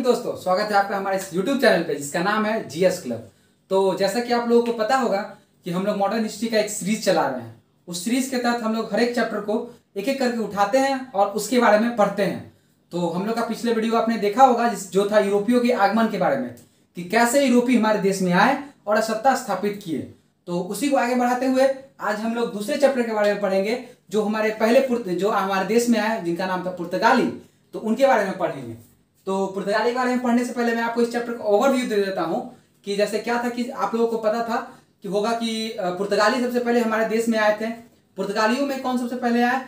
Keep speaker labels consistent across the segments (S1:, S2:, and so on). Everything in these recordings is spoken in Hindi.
S1: दोस्तों, स्वागत है आपका हमारे इस YouTube चैनल पे जिसका नाम है जीएस क्लब। तो जैसा कि आप लोगों को पता होगा कि हम लोग मॉडर्न हिस्ट्री का एक सीरीज चला रहे हैं। उस सीरीज के तहत हम लोग हर एक चैप्टर को एक एक करके उठाते हैं और उसके बारे में पढ़ते हैं। तो हम लोग का पिछले वीडियो आपने देखा होगा जो था यूरोपियों के आगमन के बारे में, कि कैसे यूरोपीय हमारे देश में आए और सत्ता स्थापित किए। तो उसी को आगे बढ़ाते हुए आज हम लोग दूसरे चैप्टर के बारे में पढ़ेंगे, जो हमारे पहले जो हमारे देश में आए जिनका नाम था पुर्तगाली। तो उनके बारे में पढ़ेंगे। तो पुर्तगाली के बारे में पढ़ने से पहले मैं आपको इस चैप्टर का ओवरव्यू दे देता हूं कि जैसे क्या था कि आप लोगों को पता था कि होगा कि पुर्तगाली सबसे पहले हमारे देश में आए थे। पुर्तगालियों में कौन सबसे पहले आए?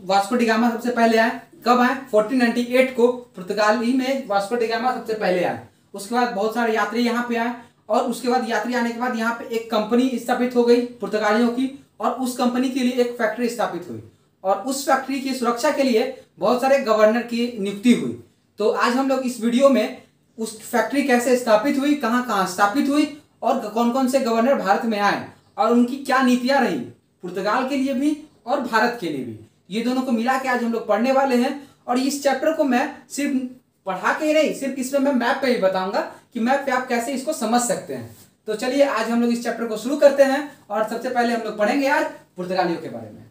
S1: वास्को डी गामा सबसे पहले आए। कब आए? 1498 को पुर्तगाली में वास्को डी गामा सबसे पहले आए। उसके बाद बहुत सारे यात्री यहाँ पे आए और उसके बाद यात्री आने के बाद यहाँ पे एक कंपनी स्थापित हो गई पुर्तगालियों की, और उस कंपनी के लिए एक फैक्ट्री स्थापित हुई और उस फैक्ट्री की सुरक्षा के लिए बहुत सारे गवर्नर की नियुक्ति हुई। तो आज हम लोग इस वीडियो में उस फैक्ट्री कैसे स्थापित हुई, कहाँ कहाँ स्थापित हुई और कौन कौन से गवर्नर भारत में आए और उनकी क्या नीतियां रही पुर्तगाल के लिए भी और भारत के लिए भी, ये दोनों को मिला के आज हम लोग पढ़ने वाले हैं। और इस चैप्टर को मैं सिर्फ पढ़ा के ही नहीं, सिर्फ इसमें मैं मैप पे भी बताऊंगा कि मैप पे आप कैसे इसको समझ सकते हैं। तो चलिए आज हम लोग इस चैप्टर को शुरू करते हैं और सबसे पहले हम लोग पढ़ेंगे आज पुर्तगालियों के बारे में।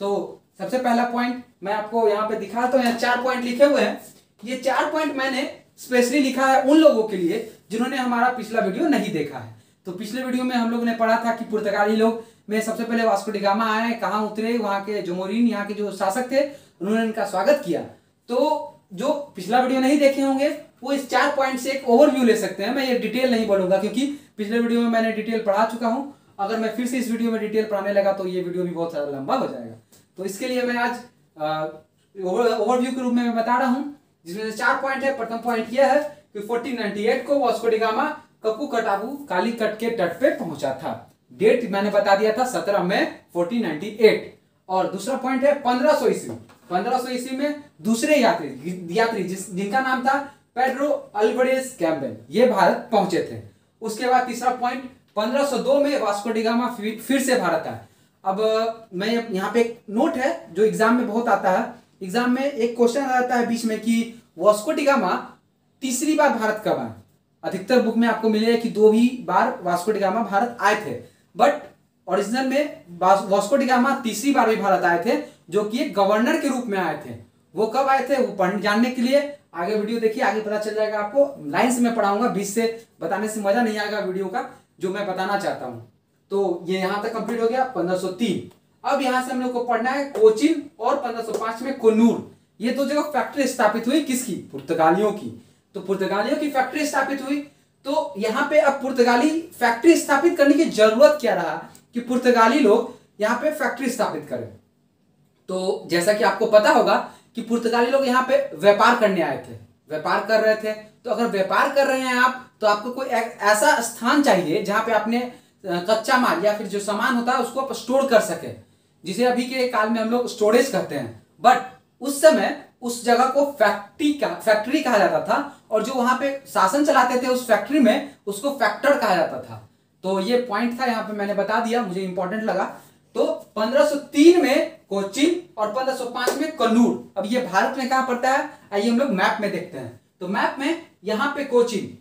S1: तो सबसे पहला पॉइंट मैं आपको यहाँ पे दिखाता हूँ। यहाँ 4 पॉइंट लिखे हुए हैं। ये 4 पॉइंट मैंने स्पेशली लिखा है उन लोगों के लिए जिन्होंने हमारा पिछला वीडियो नहीं देखा है। तो पिछले वीडियो में हम लोगों ने पढ़ा था कि पुर्तगाली लोग में सबसे पहले वास्को डी गामा आए, कहाँ उतरे, वहां के जो मोरिन यहाँ के जो शासक थे उन्होंने इनका स्वागत किया। तो जो पिछला वीडियो नहीं देखे होंगे वो इस 4 पॉइंट से एक ओवरव्यू ले सकते हैं। मैं ये डिटेल नहीं बोलूंगा क्योंकि पिछले वीडियो में मैंने डिटेल पढ़ा चुका हूं। अगर मैं फिर से इस वीडियो में डिटेल पढ़ाने लगा तो ये वीडियो भी बहुत ज्यादा लंबा हो जाएगा। तो इसके लिए मैं आज ओवरव्यू के रूप में मैं बता रहा हूं, जिसमें से 4 पॉइंट है। प्रथम पॉइंट यह है कि 1498 को वास्को डी गामा कप्पुकटाबू कालीकट के तट पे पहुंचा था। डेट मैंने बता दिया था 17 मई 1498। और दूसरा पॉइंट है 1500 ईस्वी। 1500 ईस्वी में दूसरे यात्री जिनका नाम था पेड्रो अल्वारेज कैम्बेल, ये भारत पहुंचे थे। उसके बाद तीसरा पॉइंट 1502 में वास्को डी गामा फिर से भारत आया। अब मैं यहाँ पे एक नोट है जो एग्जाम में बहुत आता है। एग्जाम में एक क्वेश्चन आ जाता है बीच में कि वास्को डी गामा तीसरी बार भारत कब आए। अधिकतर बुक में आपको मिलेगा कि 2 ही बार वास्को डी गामा भारत आए थे, बट ओरिजिनल में वास्को डी गामा तीसरी बार भी भारत आए थे, जो कि एक गवर्नर के रूप में आए थे। वो कब आए थे वो जानने के लिए आगे वीडियो देखिए, आगे पता चल जाएगा आपको। लाइन से मैं पढ़ाऊंगा, बीच से बताने से मजा नहीं आएगा वीडियो का जो मैं बताना चाहता हूं। तो ये यहां तक कंप्लीट हो गया 1503। अब यहां से हम लोग को पढ़ना है कोचिन और 1505 में कुन्नूर। ये 2 जगह फैक्ट्री स्थापित हुई, किसकी? पुर्तगालियों की। तो पुर्तगालियों की फैक्ट्री स्थापित हुई। तो यहाँ पे अब पुर्तगाली फैक्ट्री स्थापित करने की जरूरत क्या रहा कि पुर्तगाली लोग यहाँ पे फैक्ट्री स्थापित करें। तो जैसा कि आपको पता होगा कि पुर्तगाली लोग यहाँ पे व्यापार करने आए थे, व्यापार कर रहे थे। तो अगर व्यापार कर रहे हैं आप, तो आपको कोई ऐसा स्थान चाहिए जहां पे अपने कच्चा माल या फिर जो सामान होता है उसको आप स्टोर कर सके, जिसे अभी के काल में हम लोग स्टोरेज कहते हैं। बट उस समय उस जगह को फैक्ट्री कहा जाता था, और जो वहां पे शासन चलाते थे उस फैक्ट्री में उसको फैक्टर कहा जाता था। तो ये पॉइंट था, यहाँ पे मैंने बता दिया, मुझे इंपॉर्टेंट लगा। तो 1503 में कोचीन और 1505 में कन्नूर। अब ये भारत में कहां पड़ता है, आइए हम लोग मैप में देखते हैं। तो मैप में यहाँ पे कोचीन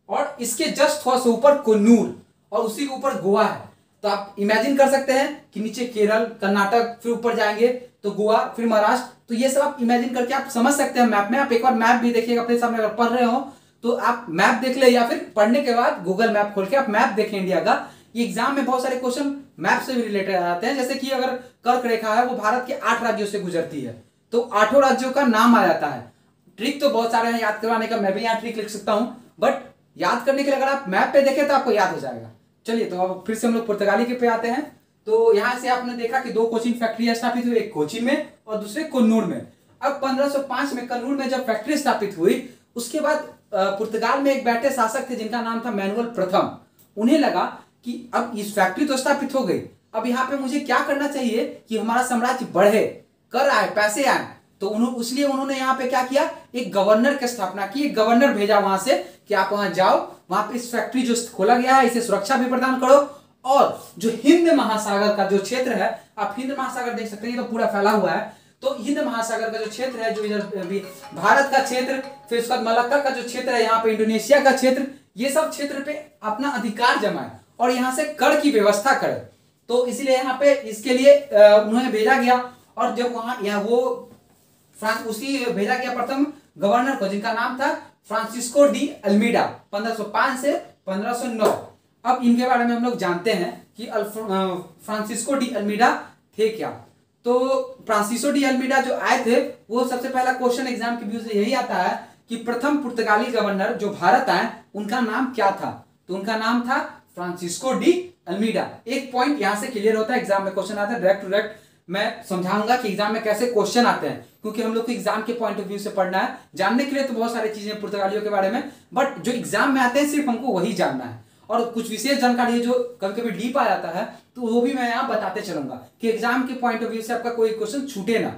S1: और इसके जस्ट थोड़ा सा ऊपर कन्नूर और उसी के ऊपर गोवा है। तो आप इमेजिन कर सकते हैं कि नीचे केरल, कर्नाटक, फिर ऊपर जाएंगे तो गोवा, फिर महाराष्ट्र। तो ये सब आप इमेजिन करके आप समझ सकते हैं मैप में। आप एक बार मैप भी देखिएगा अपने सामने, अगर पढ़ रहे हो तो आप मैप देख ले, या फिर पढ़ने के बाद गूगल मैप खोल के आप मैप देखें इंडिया का। ये एग्जाम में बहुत सारे क्वेश्चन मैप से भी रिलेटेड आ जाते हैं। जैसे कि अगर कर्क रेखा है वो भारत के 8 राज्यों से गुजरती है, तो 8 राज्यों का नाम आ जाता है। ट्रिक तो बहुत सारे हैं याद करवाने का, मैं भी यहाँ ट्रिक लिख सकता हूं, बट याद करने के लिए अगर आप मैप पे देखें तो आपको याद हो जाएगा। चलिए तो अब फिर से हम लोग पुर्तगाली के पे आते हैं। तो यहां से आपने देखा कि 2 कोचिन फैक्ट्री स्थापित हुई, एक कोचिन में और दूसरे कन्नूर में। अब 1505 में कन्नूर में जब फैक्ट्री स्थापित हुई, उसके बाद पुर्तगाल में एक बैठे शासक थे जिनका नाम था मैनुअल प्रथम। उन्हें लगा कि अब इस फैक्ट्री तो स्थापित हो गई, अब यहाँ पे मुझे क्या करना चाहिए कि हमारा साम्राज्य बढ़े, कर आए, पैसे आए। तो इसलिए उन्होंने यहाँ पे क्या किया, एक गवर्नर की स्थापना की। एक गवर्नर भेजा वहां से कि आप वहां जाओ, वहां पे इस फैक्ट्री जो खोला गया है इसे सुरक्षा भी प्रदान करो, और जो हिंद महासागर का जो क्षेत्र है, आप हिंद महासागर देख सकते हैं, ये तो पूरा फैला हुआ है। तो हिंद महासागर का जो क्षेत्र है, जो इधर अभी भारत का क्षेत्र, फिर उसके बाद मलक्का का जो क्षेत्र है, यहाँ पे इंडोनेशिया का क्षेत्र, ये सब क्षेत्र पे अपना अधिकार जमाए और यहाँ से कर की व्यवस्था करे। तो इसलिए यहाँ पे इसके लिए उन्हें भेजा गया। और जब वहां यहाँ वो उसी भेजा गया प्रथम गवर्नर को, जिनका नाम था फ्रांसिस्को डी अल्मीडा, 1505 से 1509। अब इनके बारे में हम लोग जानते हैं कि फ्रांसिस्को डी अल्मीडा थे क्या। तो फ्रांसिस्को डी अल्मीडा जो आए थे, वो सबसे पहला क्वेश्चन एग्जाम के व्यू से यही आता है कि प्रथम पुर्तगाली गवर्नर जो भारत आए उनका नाम क्या था। तो उनका नाम था फ्रांसिस्को डी अल्मीडा। एक पॉइंट यहां से क्लियर होता है, एग्जाम में क्वेश्चन आता है डायरेक्ट टू डायरेक्ट। मैं समझाऊंगा कि एग्जाम में कैसे क्वेश्चन आते हैं, क्योंकि हम लोग को एग्जाम के पॉइंट ऑफ व्यू से पढ़ना है। जानने के लिए तो बहुत सारी चीजें पुर्तगालियों के बारे में, बट जो एग्जाम में आते हैं सिर्फ हमको वही जानना है। और कुछ विशेष जानकारी है जो कभी कभी डीप आ जाता है, तो वो भी मैं यहाँ बताते चलूंगा कि एग्जाम के पॉइंट ऑफ व्यू से आपका कोई क्वेश्चन छूटे ना।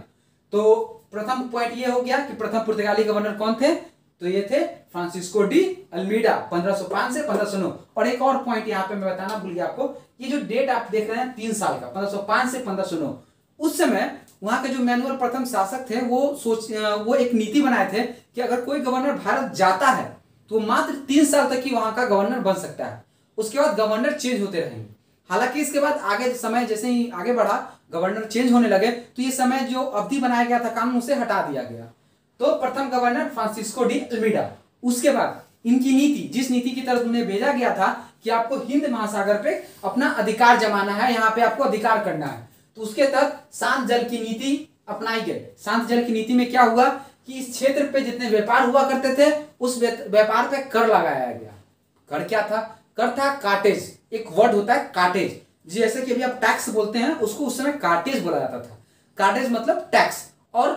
S1: तो प्रथम पॉइंट ये हो गया कि प्रथम पुर्तगाली गवर्नर कौन थे। तो ये थे फ्रांसिस्को डी अल्मीडा, 1505 से 1509। और एक और पॉइंट यहाँ पे मैं बताना भूल गया आपको, ये जो डेट आप देख रहे हैं 3 साल का, 1505 से 1509, उस समय वहां के जो मैनुअल प्रथम शासक थे वो एक नीति बनाए थे कि अगर कोई गवर्नर भारत जाता है तो मात्र 3 साल तक ही वहां का गवर्नर बन सकता है, उसके बाद गवर्नर चेंज होते रहेंगे। हालांकि इसके बाद आगे समय जैसे ही आगे बढ़ा, गवर्नर चेंज होने लगे, तो ये समय जो अवधि बनाया गया था कानून, उसे हटा दिया गया। तो प्रथम गवर्नर फ्रांसिस्को डी अल्मीडा। उसके बाद इनकी नीति, जिस नीति की तरफ उन्हें भेजा गया था कि आपको हिंद महासागर पे अपना अधिकार जमाना है, यहाँ पे आपको अधिकार करना है, तो उसके तहत शांत जल की नीति अपनाई गई। शांत जल की नीति में क्या हुआ कि इस क्षेत्र पे जितने व्यापार हुआ करते थे, उस व्यापार पे कर लगाया गया। कर क्या था? कर था काटेज। एक वर्ड होता है काटेज, जैसे कि अभी आप टैक्स बोलते हैं, उसको उस समय काटेज बोला जाता था। काटेज मतलब टैक्स। और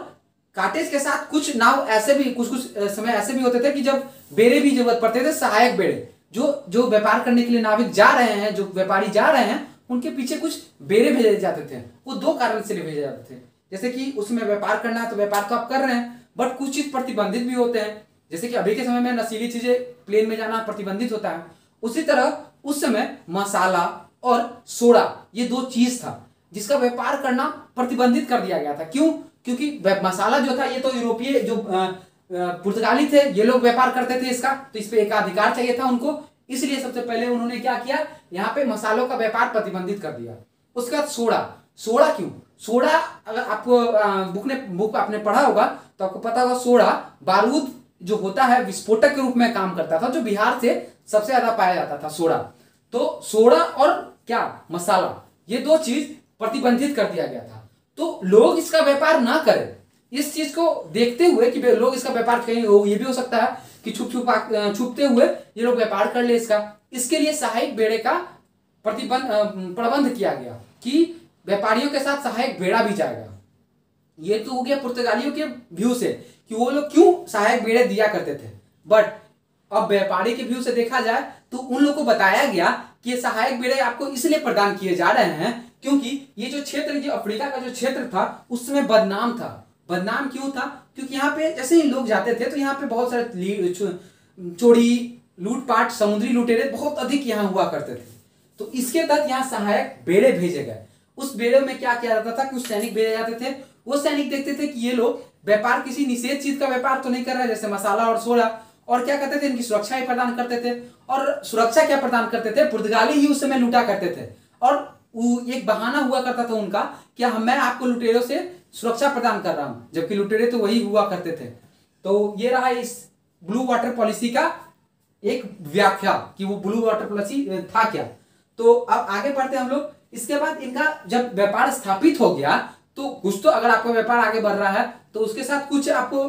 S1: काटेज के साथ कुछ नाव ऐसे भी, कुछ समय ऐसे भी होते थे कि जब बेड़े भी जरूरत पड़ते थे, सहायक बेड़े, जो व्यापार करने के लिए नाविक जा रहे हैं, जो व्यापारी जा रहे हैं, उनके पीछे कुछ बेड़े भेजे जाते थे। वो 2 कारण से भेजे जाते थे, जैसे कि उसमें व्यापार करना है तो व्यापार तो आप कर रहे हैं, बट कुछ चीज प्रतिबंधित भी होते हैं, जैसे कि अभी के समय में नशीली चीजें प्लेन में जाना प्रतिबंधित होता है। उसी तरह उस समय मसाला और सोडा, ये 2 चीज था जिसका व्यापार करना प्रतिबंधित कर दिया गया था। क्यों? क्योंकि मसाला जो था, ये तो यूरोपीय जो पुर्तगाली थे, ये लोग व्यापार करते थे इसका, तो इस पे एक अधिकार चाहिए था उनको, इसलिए सबसे पहले उन्होंने क्या किया, यहाँ पे मसालों का व्यापार प्रतिबंधित कर दिया। उसके बाद सोडा। सोडा क्यों? सोडा, अगर आपको बुक आपने पढ़ा होगा तो आपको पता होगा, सोडा बारूद जो होता है विस्फोटक के रूप में काम करता था, जो बिहार से सबसे ज्यादा पाया जाता था सोडा। तो सोडा और क्या मसाला, ये 2 चीज प्रतिबंधित कर दिया गया था। तो लोग इसका व्यापार ना करें, इस चीज को देखते हुए कि लोग इसका व्यापार कहीं हो, ये भी हो सकता है कि छुपते हुए ये लोग व्यापार कर ले इसका। इसके लिए सहायक बेड़े का प्रबंध किया गया कि व्यापारियों के साथ सहायक बेड़ा भी जाएगा। ये तो हो गया पुर्तगालियों के व्यू से कि वो लोग क्यों सहायक बेड़े दिया करते थे। बट अब व्यापारी के व्यू से देखा जाए तो उन लोगों को बताया गया कि ये सहायक बेड़े आपको इसलिए प्रदान किए जा रहे हैं क्योंकि ये जो क्षेत्र, जो अफ्रीका का जो क्षेत्र था, उस समय बदनाम था। बदनाम क्यों था? क्योंकि यहाँ पे जैसे ही लोग जाते थे तो यहाँ पे बहुत सारे चोरी, लूटपाट, समुद्री लुटेरे बहुत अधिक यहाँ हुआ करते थे। तो इसके तहत यहाँ सहायक बेड़े भेजे गए। उस बेड़े में क्या किया जाता था, कुछ सैनिक भेजे जाते थे। वो सैनिक देखते थे कि ये लोग व्यापार किसी निषेध चीज का व्यापार तो नहीं कर रहे, जैसे मसाला और सोडा, और क्या करते थे, इनकी सुरक्षा ही प्रदान करते थे। और सुरक्षा क्या प्रदान करते थे? पुर्तगाली ही उस समय लूटा करते थे, और एक बहाना हुआ करता था उनका कि मैं आपको लुटेरों से सुरक्षा प्रदान कर रहा हूं, जबकि लुटेरे तो वही हुआ करते थे। तो ये रहा इस ब्लू वाटर पॉलिसी का एक व्याख्या कि वो ब्लू वाटर पॉलिसी था क्या। तो अब आगे बढ़ते हम लोग। इसके बाद इनका जब व्यापार स्थापित हो गया तो कुछ तो, अगर आपका व्यापार आगे बढ़ रहा है तो उसके साथ कुछ आपको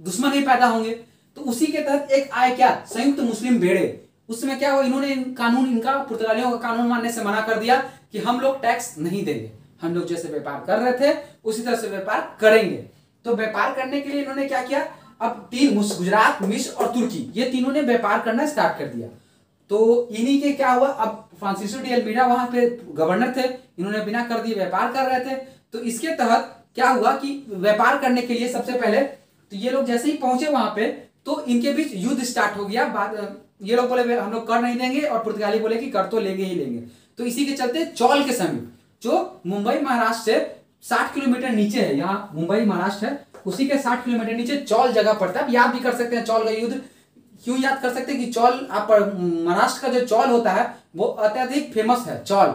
S1: दुश्मन ही पैदा होंगे। तो उसी के तहत एक आए क्या, संयुक्त मुस्लिम बेड़े। उसमें क्या हुआ, इन्होंने कानून, इनका पुर्तगालियों का कानून मानने से मना कर दिया कि हम लोग टैक्स नहीं देंगे, हम लोग जैसे व्यापार कर रहे थे उसी तरह से व्यापार करेंगे। तो व्यापार करने के लिए इन्होंने क्या किया, अब 3 गुजरात, मिस्र और तुर्की, ये तीनों ने व्यापार करना स्टार्ट कर दिया। तो इन्हीं के क्या हुआ, अब फ्रांसिस्को डी अल्मीडा वहां पे गवर्नर थे, इन्होंने बिना कर दिए व्यापार कर रहे थे। तो इसके तहत क्या हुआ कि व्यापार करने के लिए सबसे पहले तो ये लोग जैसे ही पहुंचे वहां पे तो इनके बीच युद्ध स्टार्ट हो गया। ये लोग बोले हम लोग कर नहीं देंगे, और पुर्तगाली बोले कि कर तो लेंगे ही लेंगे। तो इसी के चलते चौल के समीप, जो मुंबई महाराष्ट्र से 60 किलोमीटर नीचे है, यहाँ मुंबई महाराष्ट्र है, उसी के 60 किलोमीटर नीचे चौल जगह पड़ता है। आप याद भी कर सकते हैं चौल का युद्ध, क्यों याद कर सकते हैं कि चौल, आप महाराष्ट्र का जो चौल होता है वो अत्यधिक फेमस है चौल,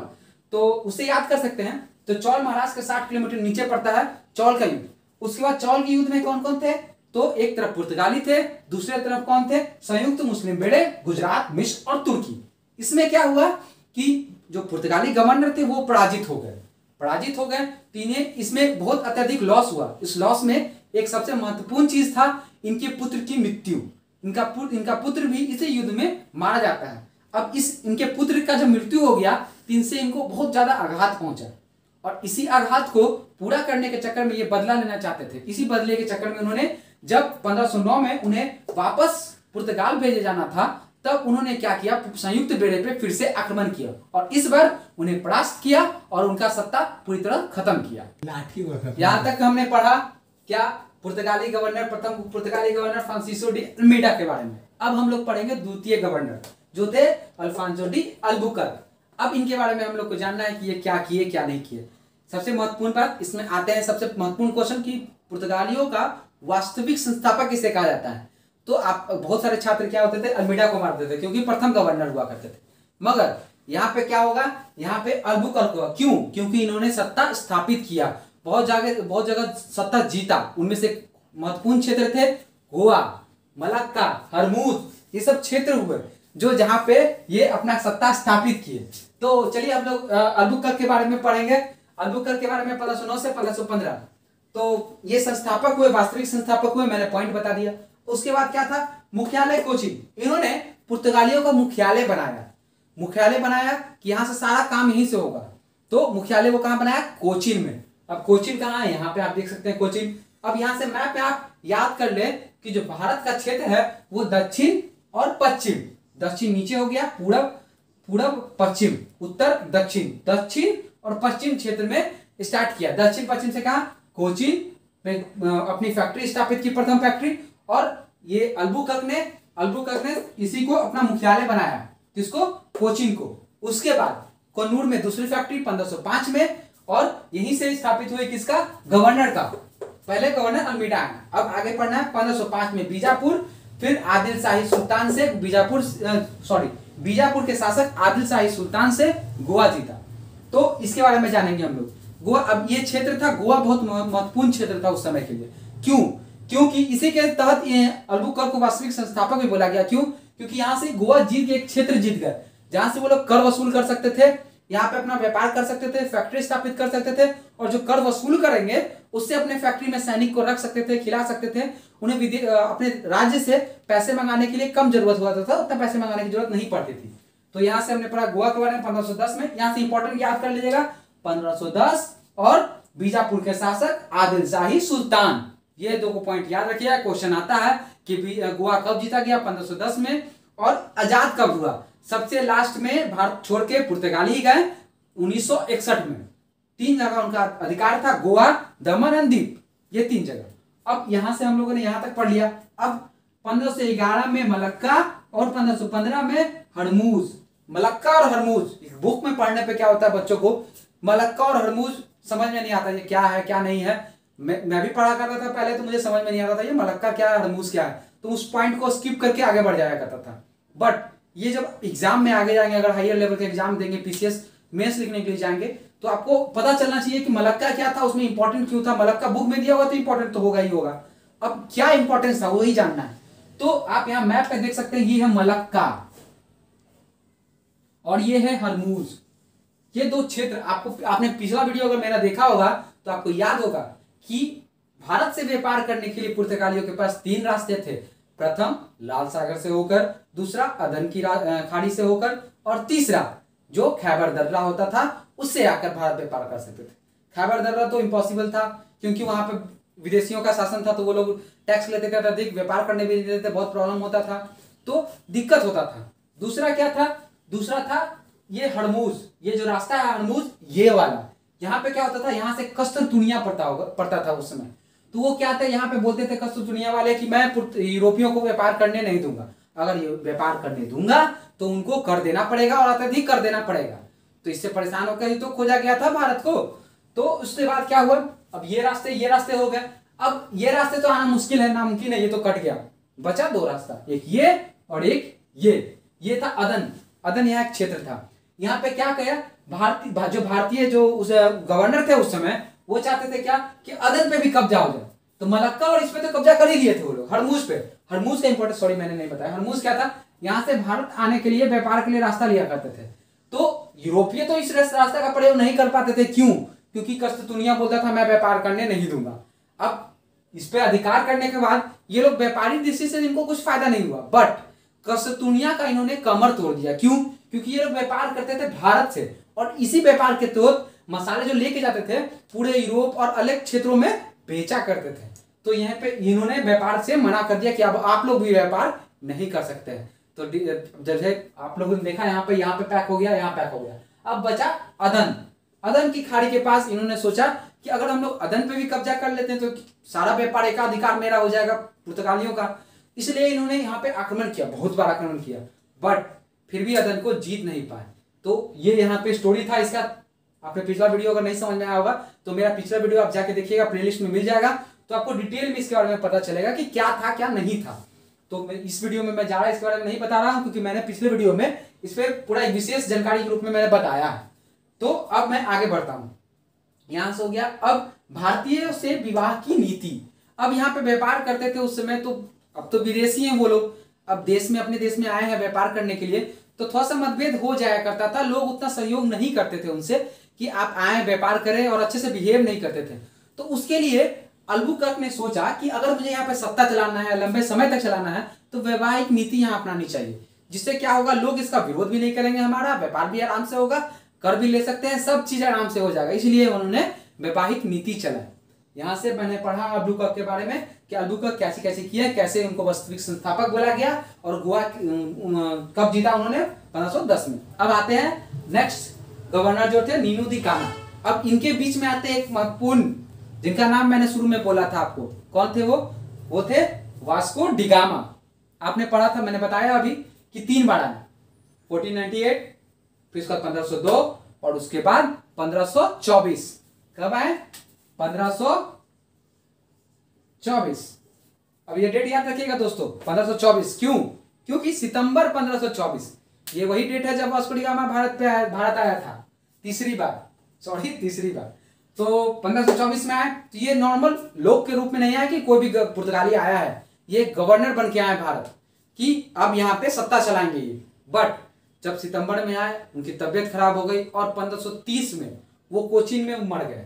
S1: तो उसे याद कर सकते हैं। तो चौल महाराष्ट्र के 60 किलोमीटर नीचे पड़ता है, चौल का युद्ध। उसके बाद चौल के युद्ध में कौन कौन थे, तो एक तरफ पुर्तगाली थे, दूसरे तरफ कौन थे, संयुक्त मुस्लिम बेड़े, गुजरात, मिस्र और तुर्की। इसमें क्या हुआ कि जो पुर्तगाली गवर्नर थे वो पराजित हो गए, तो इन्हें इसमें बहुत अत्यधिक लॉस हुआ। इस लॉस में एक सबसे महत्वपूर्ण चीज था इनके पुत्र की मृत्यु। इनका पुत्र भी इसी युद्ध में मारा जाता है। अब इनके पुत्र का जब मृत्यु हो गया तो इनसे इनको बहुत ज्यादा आघात पहुंचा, और इसी आघात को पूरा करने के चक्कर में ये बदला लेना चाहते थे। इसी बदले के चक्कर में उन्होंने, जब 1509 में उन्हें वापस पुर्तगाल भेजे जाना था, तब उन्होंने क्या किया, संयुक्त बेड़े पे फिर से आक्रमण किया और इस बार उन्हें परास्त किया और उनका सत्ता पूरी तरह खत्म किया। यहाँ तक हमने पढ़ा क्या, पुर्तगाली गवर्नर, प्रथम पुर्तगाली गवर्नर फ्रांसिस्को डी अल्मीडा के बारे में। अब हम लोग पढ़ेंगे द्वितीय गवर्नर जो थे अल्फांसो डी अल्बुकर्क। अब इनके बारे में हम लोग को जानना है कि ये क्या किए क्या नहीं किए। सबसे महत्वपूर्ण बात इसमें आते हैं, सबसे महत्वपूर्ण क्वेश्चन कि पुर्तगालियों का वास्तविक संस्थापक किसे कहा जाता है। तो आप बहुत सारे छात्र क्या होते थे, अल्मीडा को मारते थे क्योंकि प्रथम गवर्नर हुआ करते थे। मगर यहाँ पे क्या होगा, यहाँ पे अल्बुकर्क होगा। क्यों? क्योंकि इन्होंने सत्ता स्थापित किया, बहुत जगह सत्ता जीता। उनमें से महत्वपूर्ण क्षेत्र थे गोवा, मलक्का, हरमूज, ये सब क्षेत्र हुए जो जहां पे ये अपना सत्ता स्थापित किए। तो चलिए हम लोग अल्बुकर्क के बारे में पढ़ेंगे। अल्बुकर्क के बारे में 1509 से 1515, तो ये संस्थापक हुए, वास्तविक संस्थापक हुए, मैंने पॉइंट बता दिया। उसके बाद क्या था, मुख्यालय कोचिन। इन्होंने पुर्तगालियों का मुख्यालय बनाया कि यहाँ से सारा काम यहीं से होगा। तो मुख्यालय वो कहाँ बनाया, कोचिन में। अब कोचिन कहाँ है, यहाँ पे आप देख सकते हैं कोचिन। अब यहाँ से मैप पे आप याद कर ले कि जो भारत का क्षेत्र है वो दक्षिण और पश्चिम, दक्षिण नीचे हो गया, पूरब पश्चिम, उत्तर दक्षिण और पश्चिम क्षेत्र में स्टार्ट किया। दक्षिण पश्चिम से कहा, कोचिन में अपनी फैक्ट्री स्थापित की, प्रथम फैक्ट्री। और ये अल्बुकर्क ने इसी को अपना मुख्यालय बनाया, किसको, कोचिन को। उसके बाद कन्नूर में दूसरी फैक्ट्री 1505 में, और यहीं से स्थापित हुई किसका, गवर्नर का। पहले गवर्नर अल्मीडा है। अब आगे पढ़ना है 1505 में बीजापुर, फिर आदिल शाही सुल्तान से बीजापुर के शासक आदिल शाही सुल्तान से गोवा जीता। तो इसके बारे में जानेंगे हम लोग। गोवा, अब ये क्षेत्र था, गोवा बहुत महत्वपूर्ण क्षेत्र था उस समय के लिए। क्यों? क्योंकि इसी के तहत अल्बुकर्क को वास्तविक संस्थापक भी बोला गया। क्यों? क्योंकि यहाँ से गोवा जीत के एक क्षेत्र जीत गए जहां से वो लोग कर वसूल कर सकते थे, यहाँ पे अपना व्यापार कर सकते थे, फैक्ट्री स्थापित कर सकते थे, और जो कर वसूल करेंगे उससे अपने फैक्ट्री में सैनिक को रख सकते थे, खिला सकते थे। उन्हें अपने राज्य से पैसे मंगाने के लिए कम जरूरत हुआ था, उतना पैसे मंगाने की जरूरत नहीं पड़ती थी। तो यहाँ से हमने पढ़ा गोवा के बारे में 1510 में। यहाँ से इंपॉर्टेंट याद कर लीजिएगा 1510 और बीजापुर के शासक आदिल शाही सुल्तान, ये दो को पॉइंट याद रखिएगा। क्वेश्चन आता है कि गोवा कब जीता गया, 1510 में। और आजाद कब हुआ, सबसे लास्ट में भारत छोड़ के पुर्तगाली गए 1961 में। 3 जगह उनका अधिकार था, गोवा, दमन और दीव, ये 3 जगह। अब यहां से हम लोगों ने यहां तक पढ़ लिया। अब 1511 में मलक्का और 1515 में हरमूज। मलक्का और हरमूज बुक में पढ़ने पे क्या होता है बच्चों को, मलक्का और हरमूज समझ में नहीं आता ये क्या है क्या नहीं है। मैं भी पढ़ा करता था पहले, तो मुझे समझ में नहीं आता था ये मलक्का क्या है, हरमूज क्या है, तो उस पॉइंट को स्किप करके आगे बढ़ जाया करता था। बट ये जब एग्जाम में आगे जाएंगे, अगर हायर लेवल के एग्जाम देंगे, पीसीएस मेंस लिखने के लिए जाएंगे, तो आपको पता चलना चाहिए कि मलक्का क्या था, उसमें इंपॉर्टेंट क्यों था। मलक्का बुक में दिया हुआ तो इंपॉर्टेंट तो होगा ही होगा। अब क्या इंपॉर्टेंस था वही जानना है। तो आप यहाँ मैप पे देख सकते हैं, ये है मलक्का और ये है हरमूज। ये 2 क्षेत्र आपने पिछला वीडियो अगर मेरा देखा होगा तो आपको याद होगा कि भारत से व्यापार करने के लिए पुर्तगालियों के पास 3 रास्ते थे। प्रथम लाल सागर से होकर, दूसरा अदन की खाड़ी से होकर, और तीसरा जो खैबर दर्रा होता था उससे आकर भारत व्यापार कर सकते थे। खैबर दर्रा तो इम्पॉसिबल था क्योंकि वहां पे विदेशियों का शासन था, तो वो लोग टैक्स लेते थे, अधिक व्यापार करने भी देते थे, बहुत प्रॉब्लम होता था, तो दिक्कत होता था। दूसरा क्या था, दूसरा था ये हरमूज, ये जो रास्ता है हरमूज, ये वाला। यहाँ पे क्या होता था, यहाँ से कस्तुरतुनिया पड़ता था उस समय। तो वो क्या था, यहाँ पे बोलते थे कस्तुरतुनिया वाले कि मैं यूरोपियों को व्यापार करने नहीं दूंगा, अगर ये व्यापार करने दूंगा तो उनको कर देना पड़ेगा और अत्यधिक कर देना पड़ेगा। तो इससे परेशान होकर ही तो खोजा गया था भारत को। तो उसके बाद क्या हुआ, अब ये रास्ते हो गए। अब ये रास्ते तो आना मुश्किल है, नामुमकिन है, ये तो कट गया, बचा दो रास्ता, एक ये और एक ये था अदन। अदन यहाँ एक क्षेत्र था। यहाँ पे क्या किया भारतीय जो उस गवर्नर थे उस समय, वो चाहते थे क्या कि अदन पे भी कब्जा हो जाए। तो मलक्का और इस पे तो कब्जा कर ही लिए थे वो लोग। हरमुज पे, हरमुज का इंपॉर्टेंट, सॉरी मैंने नहीं बताया, हरमुज क्या था, यहाँ से भारत आने के लिए, व्यापार के लिए रास्ता लिया करते थे। तो यूरोपीय तो इस रास्ते का प्रयोग नहीं कर पाते थे, क्यों, क्योंकि कस्तूनिया बोलता था मैं व्यापार करने नहीं दूंगा। अब इस पे अधिकार करने के बाद ये लोग व्यापारिक दृष्टि से इनको कुछ फायदा नहीं हुआ, बट कस्तूनिया का इन्होंने कमर तोड़ दिया। क्यों, क्योंकि ये लोग व्यापार करते थे भारत से, और इसी व्यापार के तहत मसाले जो लेके जाते थे पूरे यूरोप और अलग क्षेत्रों में बेचा करते थे। तो यहाँ पे इन्होंने व्यापार से मना कर दिया कि अब आप लोग भी व्यापार नहीं कर सकते हैं। तो जैसे आप लोगों ने देखा यहाँ पे पैक हो गया, यहाँ पैक हो गया। अब बचा अदन। अदन की खाड़ी के पास इन्होंने सोचा कि अगर हम लोग अदन पे भी कब्जा कर लेते हैं तो सारा व्यापार एकाधिकार मेरा हो जाएगा पुर्तगालियों का। इसलिए इन्होंने यहाँ पे आक्रमण किया, बहुत बार आक्रमण किया, बट फिर भी अदन को जीत नहीं पाए। तो ये यहाँ पे स्टोरी था इसका। आपने पिछला वीडियो अगर नहीं समझ में आया होगा तो मेरा पिछला वीडियो आप जाके देखिएगा, प्लेलिस्ट में मिल जाएगा, तो आपको डिटेल में इसके बारे में पता चलेगा कि क्या था क्या नहीं था। तो इस वीडियो में मैं ज्यादा इसके बारे में नहीं बता रहा हूं, क्योंकि मैंने पिछले वीडियो में इस पर पूरा एक विशेष जानकारी के रूप में मैंने बताया है। तो अब मैं आगे बढ़ता हूं। यहां से हो गया अब भारतीय से विवाह की नीति। अब यहाँ पे व्यापार करते थे उस समय, तो अब तो विदेशी हैं वो लोग, अब देश में, अपने देश में आए हैं व्यापार करने के लिए, तो थोड़ा सा मतभेद हो जाया करता था। लोग उतना सहयोग नहीं करते थे उनसे कि आप आए व्यापार करें, और अच्छे से बिहेव नहीं करते थे। तो उसके लिए अल्बुकर्क ने सोचा कि अगर मुझे यहाँ पे सत्ता चलाना है, लंबे समय तक चलाना है, तो वैवाहिक नीति यहाँ अपनानी चाहिए, जिससे क्या होगा, लोग इसका विरोध भी नहीं करेंगे, हमारा व्यापार भी आराम से होगा, कर भी ले सकते हैं, सब चीज आराम से हो जाएगा। इसलिए उन्होंने वैवाहिक नीति चलाई। यहाँ से मैंने पढ़ा अल्बुकर्क के बारे में कि अल्बुकर्क कैसे कैसे किया, कैसे उनको वास्तविक संस्थापक बोला गया, और गोवा कब जीता उन्होंने, 1510 में। अब आते हैं नेक्स्ट गवर्नर जो थे, नीनू दी काना। अब इनके बीच में आते एक महत्वपूर्ण, जिनका नाम मैंने शुरू में बोला था आपको, कौन थे वो थे वास्को डी गामा। आपने पढ़ा था, मैंने बताया अभी कि 3 बार आए, 1498, फिर उसका 1502, और उसके बाद 1524। कब आए, 1524। अब ये डेट याद रखिएगा दोस्तों, 1524। क्यों, क्योंकि सितंबर 1524 ये वही डेट है जब वास्को डी गामा भारत आया था तीसरी बार। तो 1524 में आए। तो ये नॉर्मल लोग के रूप में नहीं आया कि कोई भी पुर्तगाली आया है, ये गवर्नर बन के आए भारत कि अब यहाँ पे सत्ता चलाएंगे ये। बट जब सितंबर में आए, उनकी तबियत खराब हो गई, और 1530 में वो कोचीन में मर गए।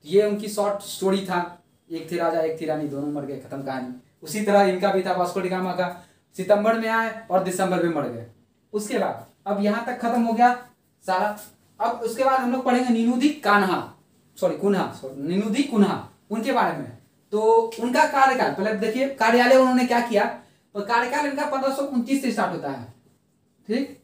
S1: ये उनकी शॉर्ट स्टोरी था, एक थी राजा एक थी रानी, दोनों मर गए, खत्म कहानी। उसी तरह इनका भी था, वास्को डी गामा का, सितंबर में आए और दिसंबर में मर गए। उसके बाद अब यहाँ तक खत्म हो गया सारा। अब उसके बाद हम लोग पढ़ेंगे नीनू दी कुन्हा, उनके बारे में। तो उनका कार्यकाल, पहले देखिए कार्यालय उन्होंने क्या किया, तो कार्यकाल इनका 1529 से स्टार्ट होता है, ठीक।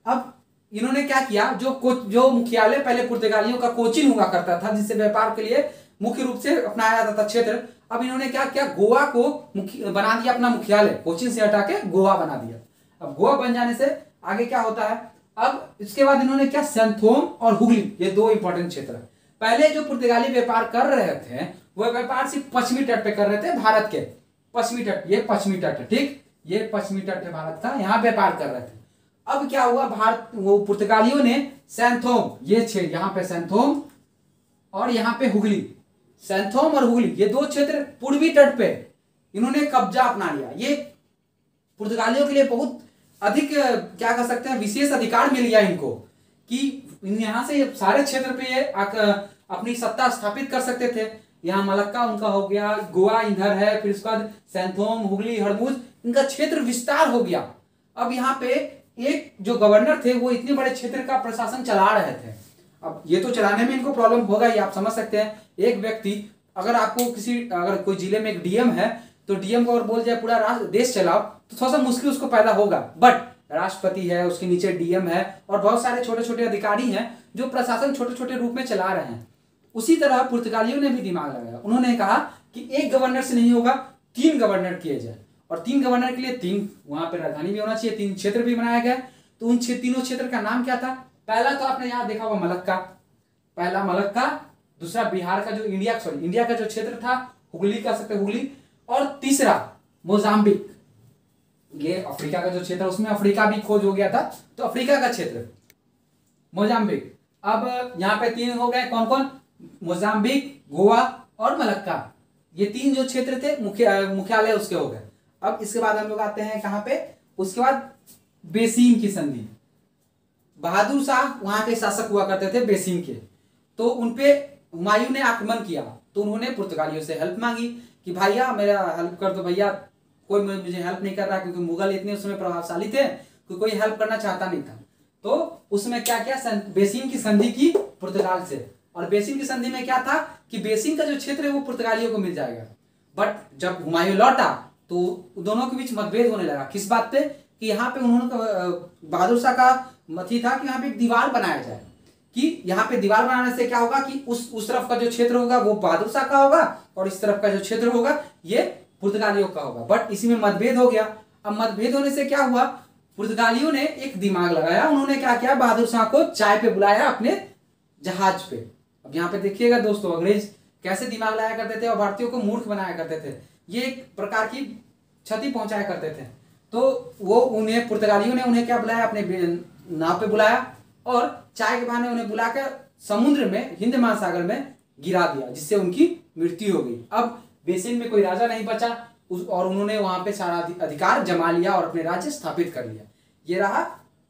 S1: अब इन्होंने क्या किया, जो मुख्यालय पहले पुर्तगालियों का कोचीन हुआ करता था, जिससे व्यापार के लिए मुख्य रूप से अपनाया जाता था क्षेत्र, अब इन्होंने क्या किया, गोवा को बना दिया अपना मुख्यालय, कोचीन से हटा के गोवा बना दिया। अब गोवा बन जाने से आगे क्या होता है, अब इसके बाद इन्होंने क्या, सैंथोम और हुगली, ये 2 इंपॉर्टेंट क्षेत्र। पहले जो पुर्तगाली व्यापार कर रहे थे, वह व्यापार सिर्फ पश्चिमी तट पे कर रहे थे, भारत के पश्चिमी तट, ये पश्चिमी तट है, ठीक, ये पश्चिमी तट है भारत का, यहाँ व्यापार कर रहे थे। अब क्या हुआ, पुर्तगालियों ने सैंथोम, ये क्षेत्र, यहाँ पे सैंथोम और यहाँ पे हुगली, सैंथोम और हुगली, ये 2 क्षेत्र पूर्वी तट पे इन्होंने कब्जा अपना लिया। ये पुर्तगालियों के लिए बहुत अधिक, क्या कर सकते हैं, विशेष अधिकार मिल गया इनको, कि यहाँ से सारे क्षेत्र पे ये अपनी सत्ता स्थापित कर सकते थे। यहाँ मलक्का उनका हो गया, गोवा इधर है, फिर उसके बाद सैंथोम, हुगली, हरमुज, इनका क्षेत्र विस्तार हो गया। अब यहाँ पे एक जो गवर्नर थे, वो इतने बड़े क्षेत्र का प्रशासन चला रहे थे। अब ये तो चलाने में इनको प्रॉब्लम होगा ही, आप समझ सकते हैं। एक व्यक्ति, अगर आपको अगर कोई जिले में एक डीएम है, तो डीएम को अगर बोल जाए पूरा देश चलाओ, तो थोड़ा सा मुश्किल उसको पैदा होगा। बट राष्ट्रपति है, उसके नीचे डीएम है, और बहुत सारे छोटे छोटे अधिकारी हैं जो प्रशासन छोटे छोटे रूप में चला रहे हैं। उसी तरह पुर्तगालियों ने भी दिमाग लगाया, उन्होंने कहा कि एक गवर्नर से नहीं होगा, 3 गवर्नर किए जाए, और 3 गवर्नर के लिए 3 वहां पर राजधानी भी होना चाहिए, 3 क्षेत्र भी बनाया गया। तो उन तीनों क्षेत्र का नाम क्या था, पहला तो आपने यहाँ देखा होगा मलक्का, पहला मलक्का, दूसरा बिहार का जो इंडिया का जो क्षेत्र था, हुगली कह सकते हुगली, और तीसरा मोजाम्बिक, ये अफ्रीका का जो क्षेत्र, उसमें अफ्रीका भी खोज हो गया था, तो अफ्रीका का क्षेत्र मोजाम्बिक। अब यहाँ पे 3 हो गए, कौन कौन? मोजाम्बिक, गोवा और मलक्का, ये 3 जो क्षेत्र थे मुख्यालय उसके हो गए। अब इसके बाद हम लोग आते हैं कहाँ पे? उसके बाद बेसीन की संधि। बहादुर शाह वहां के शासक हुआ करते थे बेसीन के, तो उनपे हुमायूं ने आक्रमण किया, तो उन्होंने पुर्तगालियों से हेल्प मांगी कि भैया मेरा हेल्प कर दो भैया, कोई मुझे हेल्प नहीं कर रहा, क्योंकि मुगल इतने उसमें प्रभावशाली थे कि कोई हेल्प करना चाहता नहीं था। तो उसमें क्या किया, बेसीन की संधि की पुर्तगाल से, और बेसीन की संधि में क्या था कि बेसीन का जो क्षेत्र है वो पुर्तगालियों को मिल जाएगा। बट जब हुमायूं लौटा तो दोनों के बीच मतभेद होने लगा। किस बात पे? कि यहाँ पे उन्होंने बहादुर शाह का मत ही था कि यहाँ पे एक दीवार बनाया जाए, कि यहाँ पे दीवार बनाने से क्या होगा कि उस तरफ का जो क्षेत्र होगा वो बहादुर शाह का होगा, और इस तरफ का जो क्षेत्र होगा ये पुर्तगालियों का होगा। बट इसी में मतभेद हो गया। अब मतभेद होने से क्या हुआ, पुर्तगालियों ने एक दिमाग लगाया, उन्होंने क्या किया, बहादुर शाह को चाय पे बुलाया अपने जहाज पे। अब यहाँ पे देखिएगा दोस्तों, अंग्रेज कैसे दिमाग लगाया करते थे और भारतीयों को मूर्ख बनाया करते थे, ये एक प्रकार की क्षति पहुंचाया करते थे। तो वो उन्हें पुर्तगालियों ने उन्हें क्या बुलाया, अपने नाव पे बुलाया और चाय के बहाने उन्हें बुलाकर समुद्र में, हिंद महासागर में गिरा दिया, जिससे उनकी मृत्यु हो गई। अब बेसिन में कोई राजा नहीं बचा और उन्होंने वहां पे सारा अधिकार जमा लिया और अपने राज्य स्थापित कर लिया। ये रहा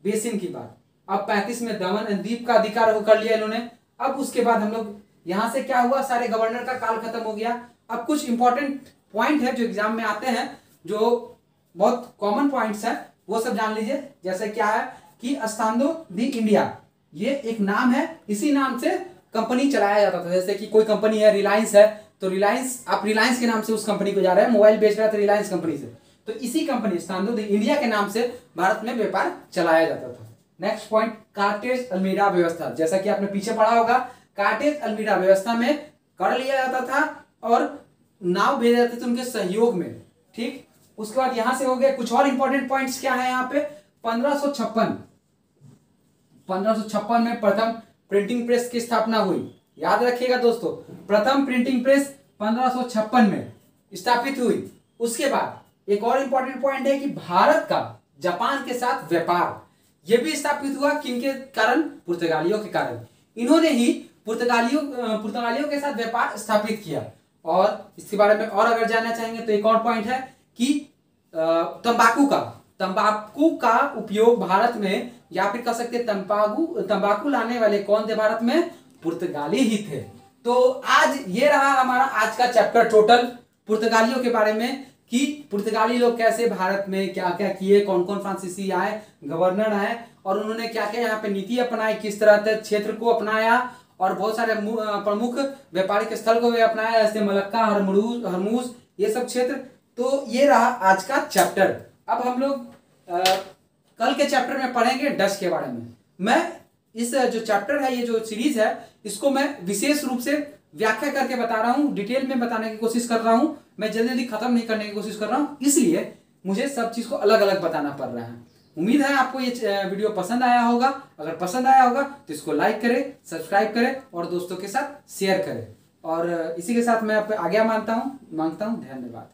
S1: बेसिन की बात। अब 35 में दमन एंड दीप का अधिकार कर लिया इन्होंने। अब उसके बाद हम लोग यहां से क्या हुआ, सारे गवर्नर का काल खत्म हो गया। अब कुछ इंपॉर्टेंट पॉइंट है जो एग्जाम में आते हैं, जो बहुत कॉमन पॉइंट्स हैं, वो सब जान लीजिए। जैसे क्या है कि अस्तांदो दी इंडिया, ये एक नाम है, इसी नाम से कंपनी चलाया जाता था। जैसे कि कोई कंपनी है, रिलायंस है, तो रिलायंस, आप रिलायंस के नाम से उस कंपनी को जा रहे हैं, मोबाइल बेच रहा था रिलायंस कंपनी से, तो इसी कंपनी अस्तांदो दी इंडिया के नाम से भारत में व्यापार चलाया जाता था। नेक्स्ट पॉइंट, कार्टेज अल्मीडा व्यवस्था। जैसा कि आपने पीछे पढ़ा होगा, कार्टेज अल्मीडा व्यवस्था में कर लिया जाता था और नाव भेजे जाते थे उनके सहयोग में। ठीक, उसके बाद यहां से हो गए कुछ और इंपॉर्टेंट पॉइंट्स। क्या है यहाँ पे, 1556 में प्रथम प्रिंटिंग प्रेस की स्थापना हुई। याद रखिएगा दोस्तों, प्रथम प्रिंटिंग प्रेस 1556 में स्थापित हुई। उसके बाद एक और इंपॉर्टेंट पॉइंट है कि भारत का जापान के साथ व्यापार, यह भी स्थापित हुआ किनके कारण, पुर्तगालियों के कारण। इन्होंने ही पुर्तगालियों के साथ व्यापार स्थापित किया। और इसके बारे में और अगर जानना चाहेंगे तो एक और पॉइंट है कि तंबाकू का उपयोग भारत में, या फिर कह सकते हैं तंबाकू लाने वाले कौन थे भारत में, पुर्तगाली ही थे। तो आज ये रहा हमारा आज का चैप्टर टोटल पुर्तगालियों के बारे में, कि पुर्तगाली लोग कैसे भारत में क्या क्या किए, कौन कौन फ्रांसीसी आए, गवर्नर आए, और उन्होंने क्या क्या यहाँ पे नीति अपनाई, किस तरह से क्षेत्र को अपनाया, और बहुत सारे प्रमुख व्यापारिक स्थल को भी अपनाया, जैसे मलक्का, हरमूज, ये सब क्षेत्र। तो ये रहा आज का चैप्टर। अब हम लोग कल के चैप्टर में पढ़ेंगे डच के बारे में। मैं इस जो चैप्टर है, ये जो सीरीज है, इसको मैं विशेष रूप से व्याख्या करके बता रहा हूँ, डिटेल में बताने की कोशिश कर रहा हूँ। मैं जल्दी जल्दी खत्म नहीं करने की कोशिश कर रहा हूँ, इसलिए मुझे सब चीज को अलग अलग बताना पड़ रहा है। उम्मीद है आपको ये वीडियो पसंद आया होगा। अगर पसंद आया होगा तो इसको लाइक करें, सब्सक्राइब करें और दोस्तों के साथ शेयर करें। और इसी के साथ मैं आप आज्ञा मांगता हूँ। धन्यवाद।